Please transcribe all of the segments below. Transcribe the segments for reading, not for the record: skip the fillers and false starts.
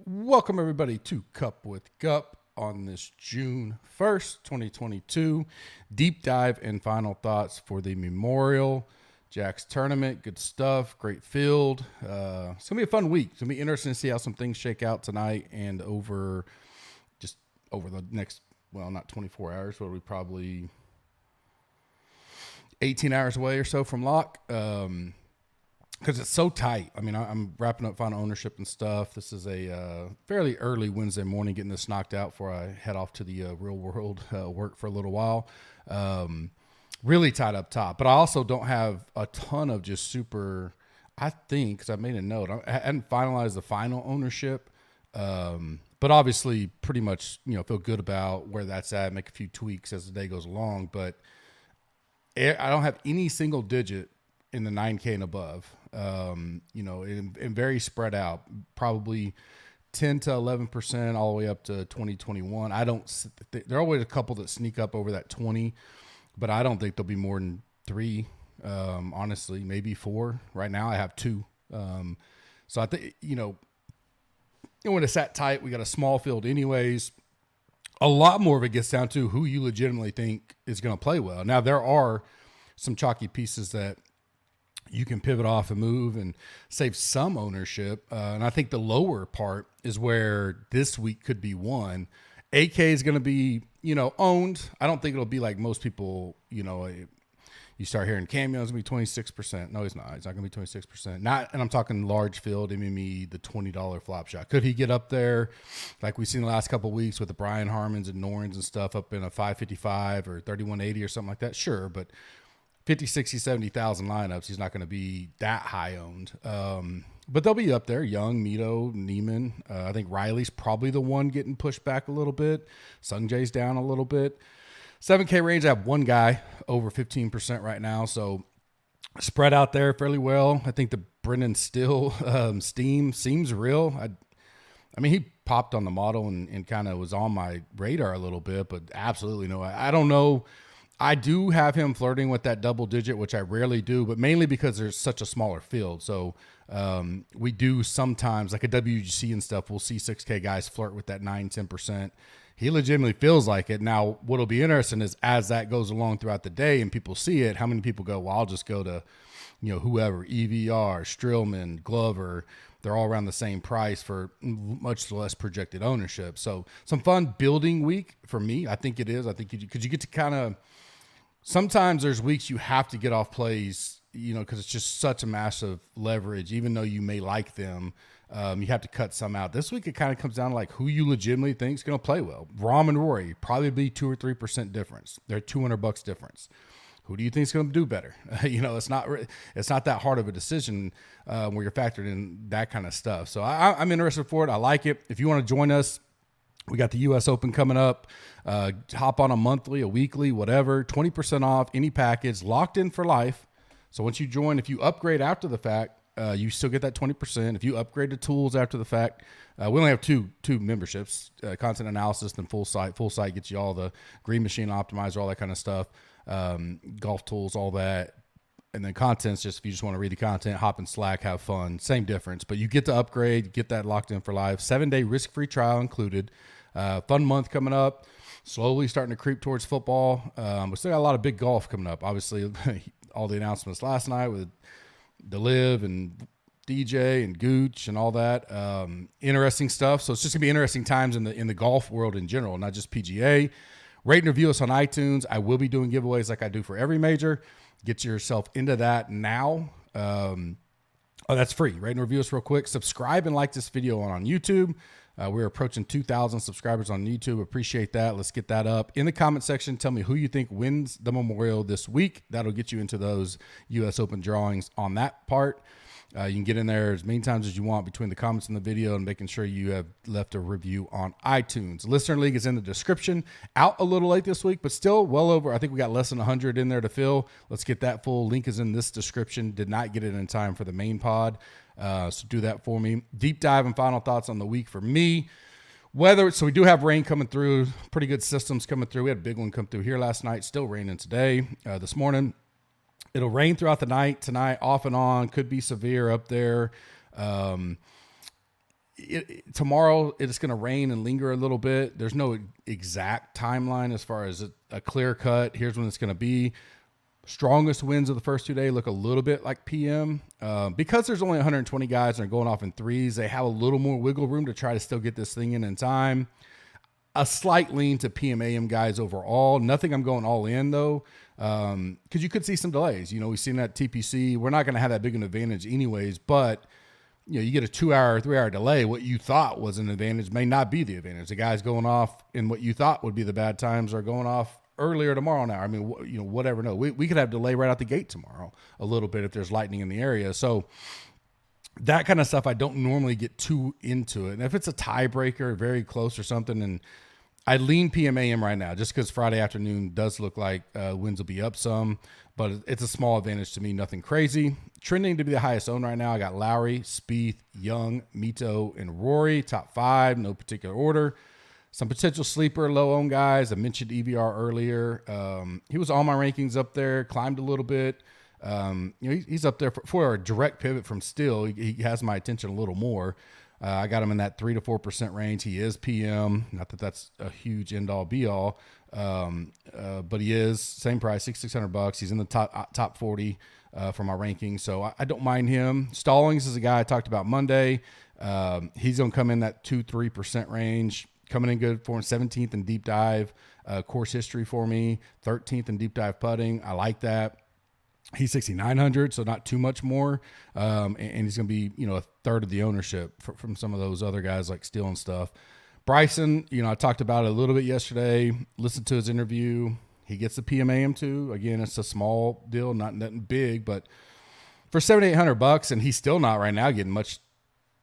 Welcome, everybody, to Cup with Gup on this June 1st, 2022. Deep dive and final thoughts for the Memorial Jacks tournament. Good stuff. Great field. It's going to be a fun week. It's going to be interesting to see how some things shake out tonight and over the next, well, not 24 hours, but we probably 18 hours away or so from lock. Because it's so tight. I mean, I'm wrapping up final ownership and stuff. This is a fairly early Wednesday morning, getting this knocked out before I head off to the real world work for a little while. Really tight up top. But I also don't have a ton of just super, I think, because I made a note. I hadn't finalized the final ownership. But obviously pretty much, feel good about where that's at, make a few tweaks as the day goes along. But I don't have any single digit in the 9K and above, and very spread out, probably 10 to 11% all the way up to 2021. There are always a couple that sneak up over that 20, but I don't think there'll be more than 3, honestly, maybe 4. Right now I have 2. So I think, when it's that tight, we got a small field anyways. A lot more of it gets down to who you legitimately think is going to play well. Now, there are some chalky pieces that you can pivot off and move and save some ownership. And I think the lower part is where this week could be won. AK is going to be, owned. I don't think it'll be like most people, you start hearing Camio's going to be 26%. No, he's not. He's not going to be 26%. And I'm talking large field, MME, the $20 flop shot. Could he get up there like we've seen the last couple of weeks with the Brian Harmons and Norins and stuff up in a 555 or 3180 or something like that? Sure, but 50, 60, 70,000 lineups, he's not going to be that high owned. But they'll be up there. Young, Mito, Neiman. I think Riley's probably the one getting pushed back a little bit. Sungjae's down a little bit. 7K range, I have one guy over 15% right now. So spread out there fairly well. I think the Brendan Still steam seems real. I mean, he popped on the model and kind of was on my radar a little bit, but absolutely no. I don't know. I do have him flirting with that double digit, which I rarely do, but mainly because there's such a smaller field. So we do sometimes, like a WGC and stuff, we'll see 6K guys flirt with that 9, 10%. He legitimately feels like it. Now, what'll be interesting is as that goes along throughout the day and people see it, how many people go, well, I'll just go to, whoever, EVR, Strillman, Glover. They're all around the same price for much less projected ownership. So some fun building week for me. I think it is. I think because you get to kind of, sometimes there's weeks you have to get off plays, because it's just such a massive leverage, even though you may like them. You have to cut some out. This week, it kind of comes down to like who you legitimately think is going to play well. Rahm and Rory, probably be 2 or 3% difference. They're $200 difference. Who do you think is going to do better? It's not that hard of a decision where you're factored in that kind of stuff. So I'm interested for it. I like it. If you want to join us, we got the U.S. Open coming up. Hop on a monthly, a weekly, whatever. 20% off any package, locked in for life. So once you join, if you upgrade after the fact, you still get that 20%. If you upgrade to tools after the fact, we only have two memberships, content analysis and full site. Full site gets you all the Green Machine Optimizer, all that kind of stuff, golf tools, all that. And then content's just, if you just want to read the content, hop in Slack, have fun. Same difference. But you get to upgrade, get that locked in for life. 7-day risk-free trial included. Fun month coming up. Slowly starting to creep towards football. We still got a lot of big golf coming up. Obviously, all the announcements last night with the Live and DJ and Gooch and all that. Interesting stuff. So it's just gonna be interesting times in the golf world in general, not just PGA. Rate and review us on iTunes. I will be doing giveaways like I do for every major. Get yourself into that now. That's free. Rate and review us real quick. Subscribe and like this video on YouTube. We're approaching 2,000 subscribers on YouTube. Appreciate that. Let's get that up. In the comment section, tell me who you think wins the Memorial this week. That'll get you into those U.S. Open drawings on that part. You can get in there as many times as you want between the comments and the video and making sure you have left a review on iTunes. Listener League is in the description. Out a little late this week, but still well over. I think we got less than 100 in there to fill. Let's get that full. Link is in this description. Did not get it in time for the main pod. So do that for me. Deep dive and final thoughts on the week for me. So we do have rain coming through. Pretty good systems coming through. We had a big one come through here last night. Still raining today. This morning. It'll rain throughout the night tonight, off and on. Could be severe up there. tomorrow it's going to rain and linger a little bit. There's no exact timeline as far as a clear cut. Here's when it's going to be. Strongest winds of the first 2 days look a little bit like PM. Because there's only 120 guys and they're going off in threes, they have a little more wiggle room to try to still get this thing in time. A slight lean to PM AM guys overall. Nothing I'm going all in though, because you could see some delays. You know, we've seen that TPC. We're not going to have that big an advantage anyways, but you know, you get a 2 hour, 3 hour delay. What you thought was an advantage may not be the advantage. The guys going off in what you thought would be the bad times are going off earlier tomorrow now. I mean, you know, whatever. No, we could have delay right out the gate tomorrow a little bit if there's lightning in the area. So that kind of stuff, I don't normally get too into it. And if it's a tiebreaker, very close or something, and I lean PM AM right now just because Friday afternoon does look like winds will be up some, but it's a small advantage to me, nothing crazy. Trending to be the highest owned right now, I got Lowry, Spieth, Young, Mito, and Rory, top 5, no particular order. Some potential sleeper, low-owned guys. I mentioned EVR earlier. He was on my rankings up there, climbed a little bit. You know, he's up there for a direct pivot from Still. He has my attention a little more. I got him in that 3 to 4% range. He is PM. Not that that's a huge end-all, be-all, but he is same price, $6,600. He's in the top 40 for my rankings, so I don't mind him. Stallings is a guy I talked about Monday. He's going to come in that 2-3% range. Coming in good for him, 17th in deep dive course history for me, 13th in deep dive putting. I like that. He's 6,900, so not too much more. And he's going to be, you know, a third of the ownership from some of those other guys like Steele and stuff. Bryson, you know, I talked about it a little bit yesterday. Listened to his interview. He gets the PMAM too. Again, it's a small deal, not nothing big, but for $7,800, and he's still not right now getting much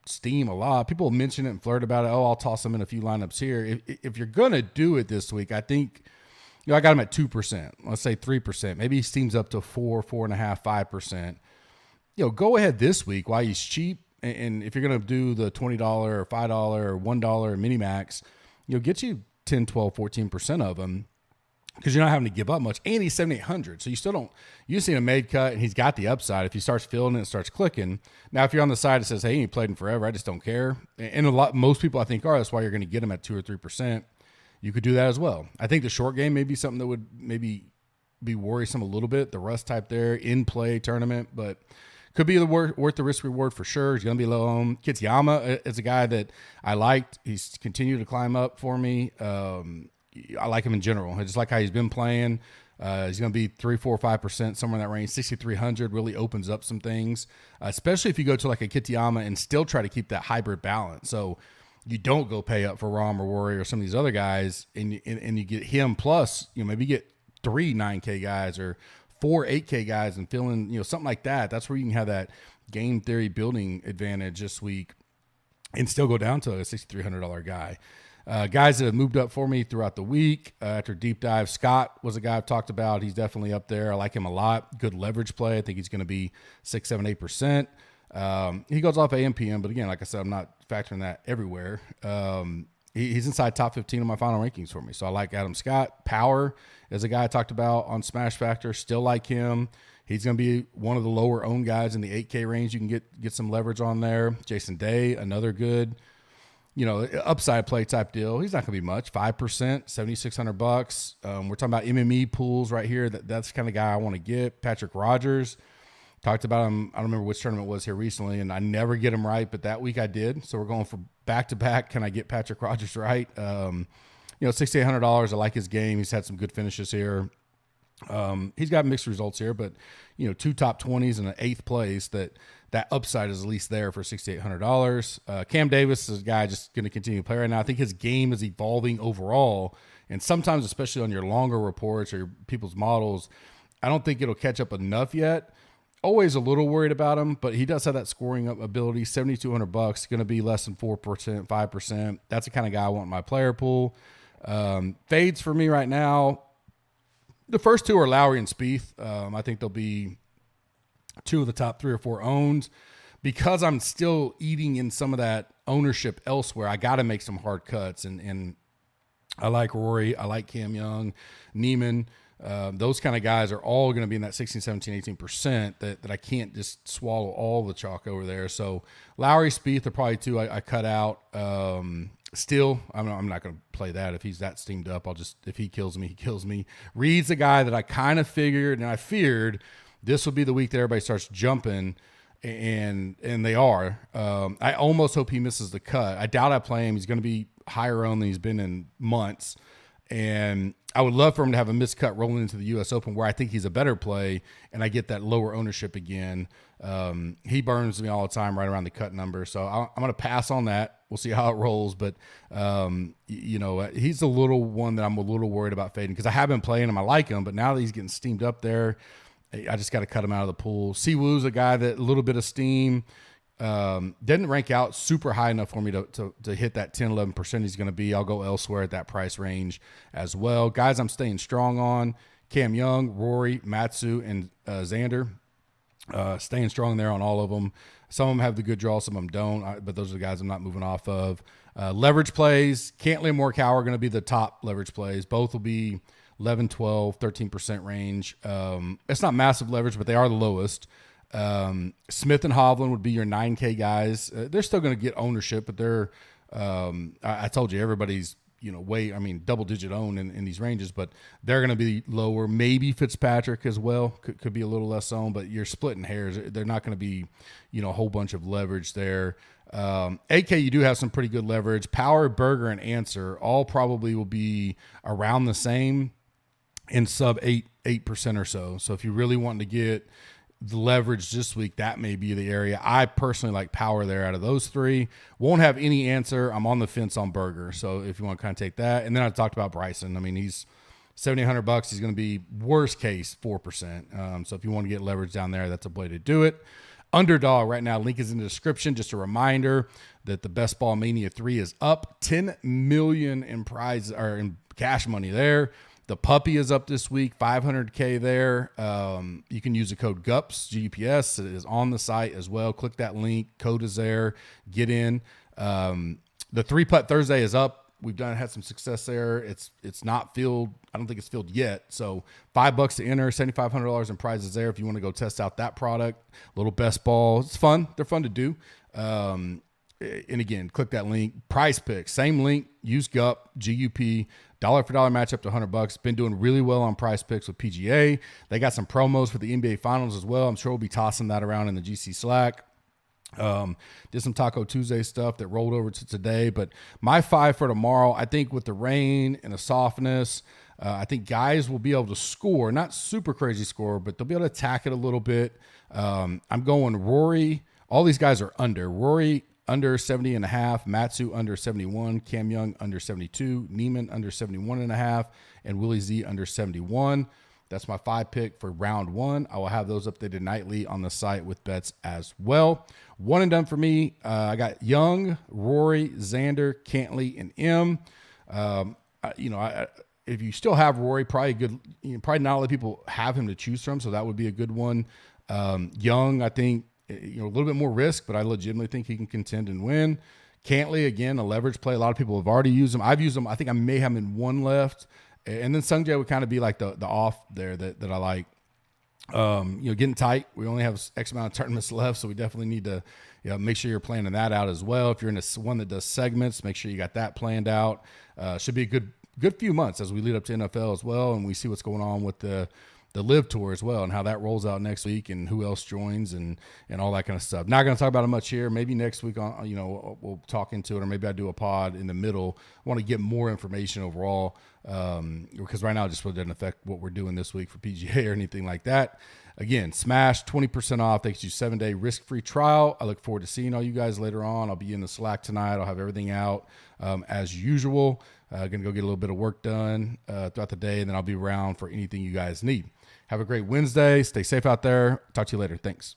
steam a lot. People mention it and flirt about it. Oh, I'll toss him in a few lineups here. If you're going to do it this week, I think, you know, I got him at 2%. Let's say 3%. Maybe he steams up to 4, 4.5, 5%. You know, go ahead this week while he's cheap. And if you're going to do the $20 or $5 or $1 mini max, you know, get you 10, 12, 14% of them, because you're not having to give up much. And he's 7,800. So you still don't, you just need a made cut, and he's got the upside. If he starts filling it and starts clicking. Now, if you're on the side that says, hey, he ain't played in forever, I just don't care. And most people I think are, that's why you're going to get him at 2 or 3%. You could do that as well. I think the short game may be something that would maybe be worrisome a little bit. The rust type there, in play tournament, but could be worth the risk reward for sure. He's going to be low owned. Kitsuyama is a guy that I liked. He's continued to climb up for me. I like him in general. I just like how he's been playing. He's going to be 3, 4, 5%, somewhere in that range. 6,300 really opens up some things, especially if you go to like a Kitayama and still try to keep that hybrid balance. So you don't go pay up for Rahm or Rory or some of these other guys, and you get him plus, you know, maybe get 3 9K guys or 4 8K guys and fill in, you know, something like that. That's where you can have that game theory building advantage this week and still go down to a $6,300 guy. Guys that have moved up for me throughout the week after deep dive. Scott was a guy I've talked about. He's definitely up there. I like him a lot. Good leverage play. I think he's going to be 6, 7, 8%. He goes off AM, PM, but again, like I said, I'm not factoring that everywhere. He's inside top 15 of my final rankings for me. So I like Adam Scott. Power is a guy I talked about on Smash Factor. Still like him. He's going to be one of the lower owned guys in the 8K range. You can get some leverage on there. Jason Day, another good, you know, upside play type deal. He's not going to be much. 5%, $7,600. We're talking about MME pools right here. That's the kind of guy I want to get. Patrick Rogers. Talked about him. I don't remember which tournament it was here recently, and I never get him right, but that week I did. So we're going for back-to-back. Can I get Patrick Rogers right? You know, $6,800. I like his game. He's had some good finishes here. He's got mixed results here, but, you know, 2 top 20s and an 8th place. That upside is at least there for $6,800. Cam Davis is a guy just going to continue to play right now. I think his game is evolving overall, and sometimes, especially on your longer reports or your people's models, I don't think it'll catch up enough yet. Always a little worried about him, but he does have that scoring up ability. $7,200, going to be less than 4%, 5%. That's the kind of guy I want in my player pool. Fades for me right now. The first 2 are Lowry and Spieth. I think they'll be 2 of the top 3 or 4 owns. Because I'm still eating in some of that ownership elsewhere, I got to make some hard cuts. And I like Rory. I like Cam Young, Neiman. Those kind of guys are all going to be in that 16, 17, 18% that I can't just swallow all the chalk over there. So Lowry, Spieth are probably two I cut out. Still, I'm not going to play that. If he's that steamed up, if he kills me, he kills me. Reed's a guy that I kind of figured and I feared this would be the week that everybody starts jumping, and they are. I almost hope he misses the cut. I doubt I play him. He's going to be higher owned than he's been in months. And I would love for him to have a miscut rolling into the U.S. Open where I think he's a better play and I get that lower ownership again. He burns me all the time right around the cut number. So I'm going to pass on that. We'll see how it rolls. But, he's a little one that I'm a little worried about fading because I have been playing him. I like him, but now that he's getting steamed up there, I just got to cut him out of the pool. Siwoo's a guy that a little bit of steam. Didn't rank out super high enough for me to hit that 10, 11% he's going to be. I'll go elsewhere at that price range as well. Guys I'm staying strong on, Cam Young, Rory, Matsu, and Xander. Staying strong there on all of them. Some of them have the good draw, some of them don't, but those are the guys I'm not moving off of. Leverage plays, Cantley and Morikawa are going to be the top leverage plays. Both will be 11, 12, 13% range. It's not massive leverage, but they are the lowest. Smith and Hovland would be your 9K guys. They're still going to get ownership, but they're, I told you, everybody's, double digit owned in these ranges, but they're going to be lower. Maybe Fitzpatrick as well could be a little less owned, but you're splitting hairs. They're not going to be, a whole bunch of leverage there. AK, you do have some pretty good leverage. Power, Berger, and Answer all probably will be around the same in sub 8% or so. So if you really want to get the leverage this week, that may be the area. I personally like Power there out of those three. Won't have any Answer. I'm on the fence on Berger. So if you want to kind of take that. And then I talked about Bryson. He's $7,800. He's going to be worst case 4%. So if you want to get leverage down there, that's a way to do it. Underdog right now, link is in the description. Just a reminder that the Best Ball Mania 3 is up. $10 million in prizes or in cash money there. The puppy is up this week, $500K there. You can use the code GUPS, G-U-P-S. It is on the site as well. Click that link. Code is there. Get in. The 3-putt Thursday is up. We've had some success there. It's not filled. I don't think it's filled yet. So $5 to enter, $7,500 in prizes there if you want to go test out that product. Little best ball. It's fun. They're fun to do. And again, click that link. Prize Picks, same link. Use GUP, G-U-P. Dollar for dollar match up to $100. Been doing really well on Prize Picks with PGA. They got some promos for the NBA Finals as well. I'm sure we'll be tossing that around in the GC Slack. Did some Taco Tuesday stuff that rolled over to today. But my 5 for tomorrow, I think with the rain and the softness, I think guys will be able to score. Not super crazy score, but they'll be able to attack it a little bit. I'm going Rory. All these guys are under. Rory under 70.5, Matsu under 71, Cam Young under 72, Neiman under 71.5, and Willie Z under 71. That's my 5 pick for round 1. I will have those updated nightly on the site with bets as well. One and done for me. I got Young, Rory, Xander, Cantley, and M. If you still have Rory, probably good. Probably not a lot of people have him to choose from, so that would be a good one. Young, I think, a little bit more risk, but I legitimately think he can contend and win. Cantley, again, a leverage play. A lot of people have already used him. I've used him. I think I may have him in one left. And then Sungjae would kind of be like the off there that I like. Getting tight. We only have X amount of tournaments left, so we definitely need to make sure you're planning that out as well. If you're in one that does segments, make sure you got that planned out. Should be a good few months as we lead up to NFL as well, and we see what's going on with the Live Tour as well and how that rolls out next week and who else joins and all that kind of stuff. Not going to talk about it much here. Maybe next week we'll talk into it, or maybe I do a pod in the middle. I want to get more information overall because right now it just really doesn't affect what we're doing this week for PGA or anything like that. Again, Smash 20% off. Thanks you 7-day risk-free trial. I look forward to seeing all you guys later on. I'll be in the Slack tonight. I'll have everything out as usual. Going to go get a little bit of work done throughout the day, and then I'll be around for anything you guys need. Have a great Wednesday. Stay safe out there. Talk to you later. Thanks.